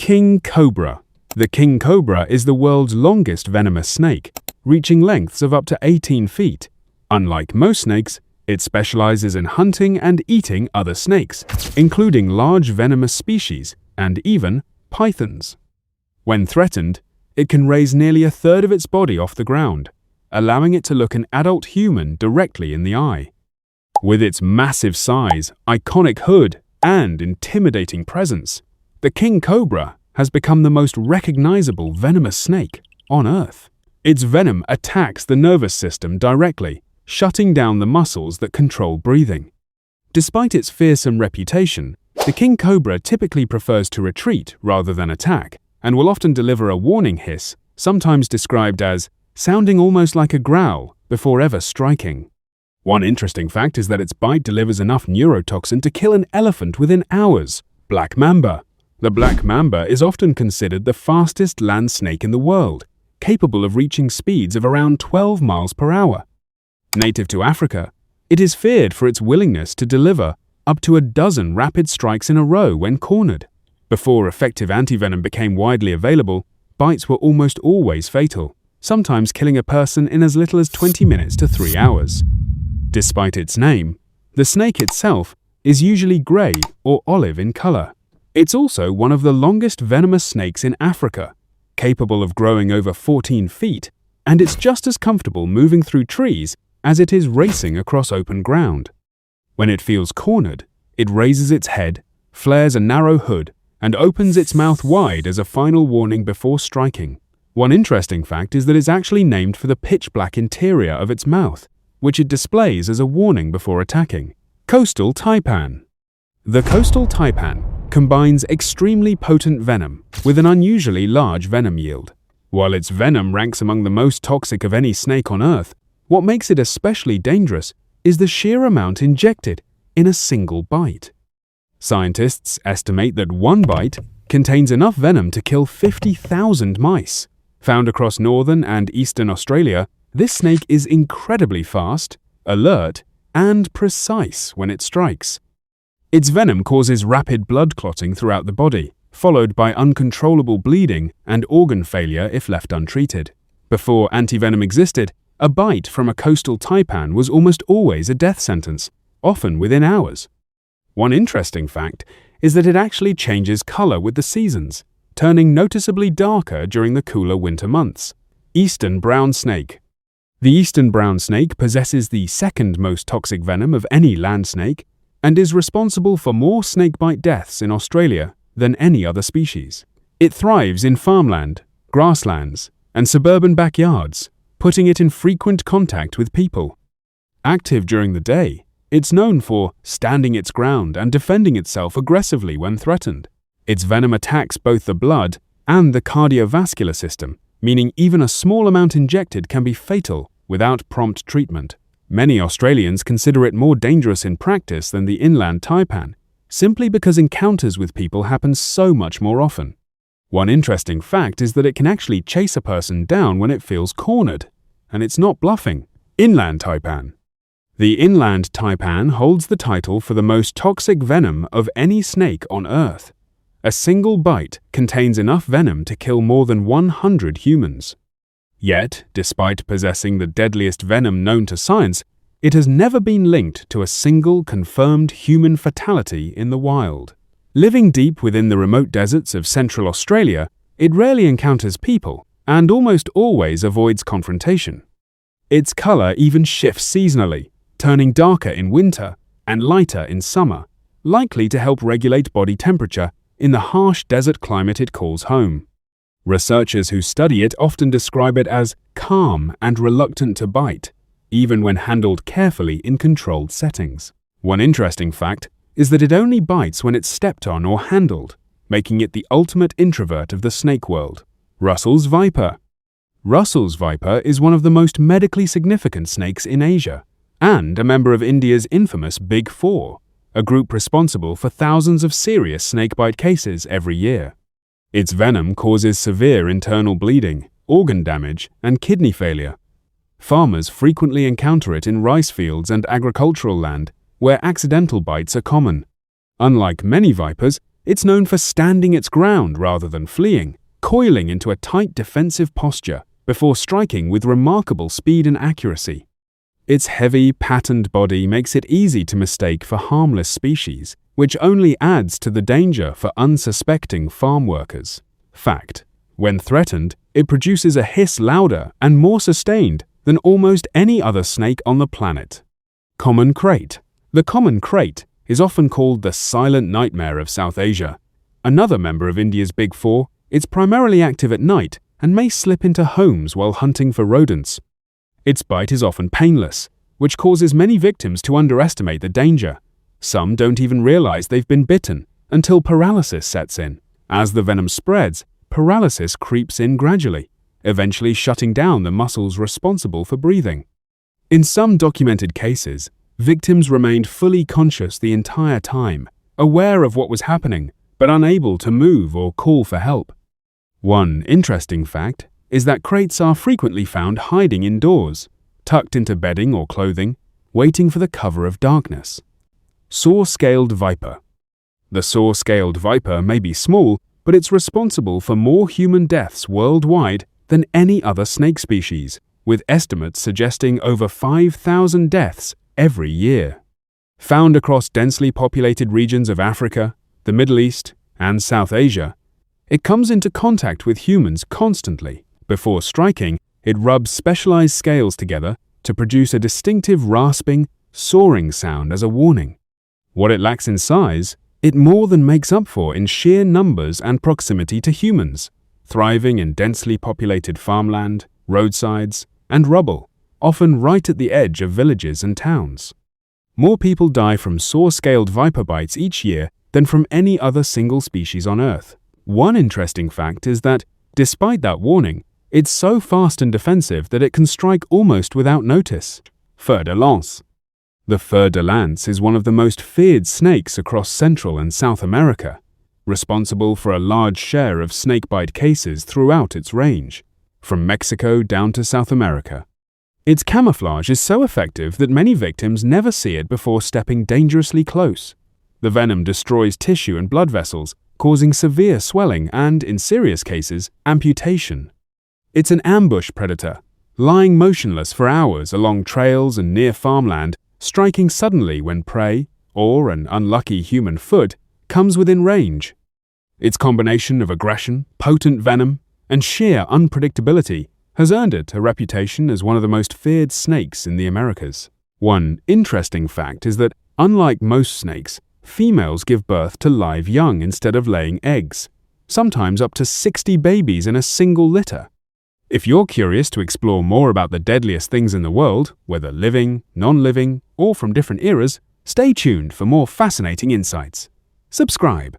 King Cobra. The king cobra is the world's longest venomous snake, reaching lengths of up to 18 feet. Unlike most snakes, it specializes in hunting and eating other snakes, including large venomous species and even pythons. When threatened, it can raise nearly a third of its body off the ground, allowing it to look an adult human directly in the eye. With its massive size, iconic hood, and intimidating presence, the king cobra has become the most recognizable venomous snake on Earth. Its venom attacks the nervous system directly, shutting down the muscles that control breathing. Despite its fearsome reputation, the king cobra typically prefers to retreat rather than attack, and will often deliver a warning hiss, sometimes described as sounding almost like a growl before ever striking. One interesting fact is that its bite delivers enough neurotoxin to kill an elephant within hours. Black Mamba. The Black Mamba is often considered the fastest land snake in the world, capable of reaching speeds of around 12 miles per hour. Native to Africa, it is feared for its willingness to deliver up to a dozen rapid strikes in a row when cornered. Before effective antivenom became widely available, bites were almost always fatal, sometimes killing a person in as little as 20 minutes to 3 hours. Despite its name, the snake itself is usually gray or olive in color. It's also one of the longest venomous snakes in Africa, capable of growing over 14 feet, and it's just as comfortable moving through trees as it is racing across open ground. When it feels cornered, it raises its head, flares a narrow hood, and opens its mouth wide as a final warning before striking. One interesting fact is that it's actually named for the pitch-black interior of its mouth, which it displays as a warning before attacking. Coastal Taipan. The coastal taipan combines extremely potent venom with an unusually large venom yield. While its venom ranks among the most toxic of any snake on Earth, what makes it especially dangerous is the sheer amount injected in a single bite. Scientists estimate that one bite contains enough venom to kill 50,000 mice. Found across northern and eastern Australia, this snake is incredibly fast, alert, and precise when it strikes. Its venom causes rapid blood clotting throughout the body, followed by uncontrollable bleeding and organ failure if left untreated. Before antivenom existed, a bite from a coastal taipan was almost always a death sentence, often within hours. One interesting fact is that it actually changes color with the seasons, turning noticeably darker during the cooler winter months. Eastern brown snake. The eastern brown snake possesses the second most toxic venom of any land snake and is responsible for more snakebite deaths in Australia than any other species. It thrives in farmland, grasslands, and suburban backyards, putting it in frequent contact with people. Active during the day, it's known for standing its ground and defending itself aggressively when threatened. Its venom attacks both the blood and the cardiovascular system, meaning even a small amount injected can be fatal without prompt treatment. Many Australians consider it more dangerous in practice than the Inland Taipan, simply because encounters with people happen so much more often. One interesting fact is that it can actually chase a person down when it feels cornered, and it's not bluffing. Inland Taipan. The Inland Taipan holds the title for the most toxic venom of any snake on Earth. A single bite contains enough venom to kill more than 100 humans. Yet, despite possessing the deadliest venom known to science, it has never been linked to a single confirmed human fatality in the wild. Living deep within the remote deserts of Central Australia, it rarely encounters people and almost always avoids confrontation. Its color even shifts seasonally, turning darker in winter and lighter in summer, likely to help regulate body temperature in the harsh desert climate it calls home. Researchers who study it often describe it as calm and reluctant to bite, even when handled carefully in controlled settings. One interesting fact is that it only bites when it's stepped on or handled, making it the ultimate introvert of the snake world. Russell's viper. Russell's viper is one of the most medically significant snakes in Asia, and a member of India's infamous Big Four, a group responsible for thousands of serious snakebite cases every year. Its venom causes severe internal bleeding, organ damage, and kidney failure. Farmers frequently encounter it in rice fields and agricultural land, where accidental bites are common. Unlike many vipers, It's known for standing its ground rather than fleeing, coiling into a tight defensive posture before striking with remarkable speed and accuracy. Its heavy, patterned body makes it easy to mistake for harmless species, which only adds to the danger for unsuspecting farm workers. Fact: when threatened, it produces a hiss louder and more sustained than almost any other snake on the planet. Common krait. The common krait is often called the silent nightmare of South Asia. Another member of India's Big Four, it's primarily active at night and may slip into homes while hunting for rodents. Its bite is often painless, which causes many victims to underestimate the danger. Some don't even realize they've been bitten until paralysis sets in. As the venom spreads, paralysis creeps in gradually, eventually shutting down the muscles responsible for breathing. In some documented cases, victims remained fully conscious the entire time, aware of what was happening, but unable to move or call for help. One interesting fact is that kraits are frequently found hiding indoors, tucked into bedding or clothing, waiting for the cover of darkness. Saw-scaled viper. The saw-scaled viper may be small, but it's responsible for more human deaths worldwide than any other snake species, with estimates suggesting over 5,000 deaths every year. Found across densely populated regions of Africa, the Middle East, and South Asia, it comes into contact with humans constantly. Before striking, it rubs specialized scales together to produce a distinctive rasping, soaring sound as a warning. What it lacks in size, it more than makes up for in sheer numbers and proximity to humans, thriving in densely populated farmland, roadsides, and rubble, often right at the edge of villages and towns. More people die from saw-scaled viper bites each year than from any other single species on Earth. One interesting fact is that, despite that warning, it's so fast and defensive that it can strike almost without notice. Fer-de-Lance. The Fer-de-Lance is one of the most feared snakes across Central and South America, responsible for a large share of snakebite cases throughout its range, from Mexico down to South America. Its camouflage is so effective that many victims never see it before stepping dangerously close. The venom destroys tissue and blood vessels, causing severe swelling and, in serious cases, amputation. It's an ambush predator, lying motionless for hours along trails and near farmland, striking suddenly when prey, or an unlucky human foot, comes within range. Its combination of aggression, potent venom, and sheer unpredictability has earned it a reputation as one of the most feared snakes in the Americas. One interesting fact is that, unlike most snakes, females give birth to live young instead of laying eggs, sometimes up to 60 babies in a single litter. If you're curious to explore more about the deadliest things in the world, whether living, non-living, or from different eras, stay tuned for more fascinating insights. Subscribe.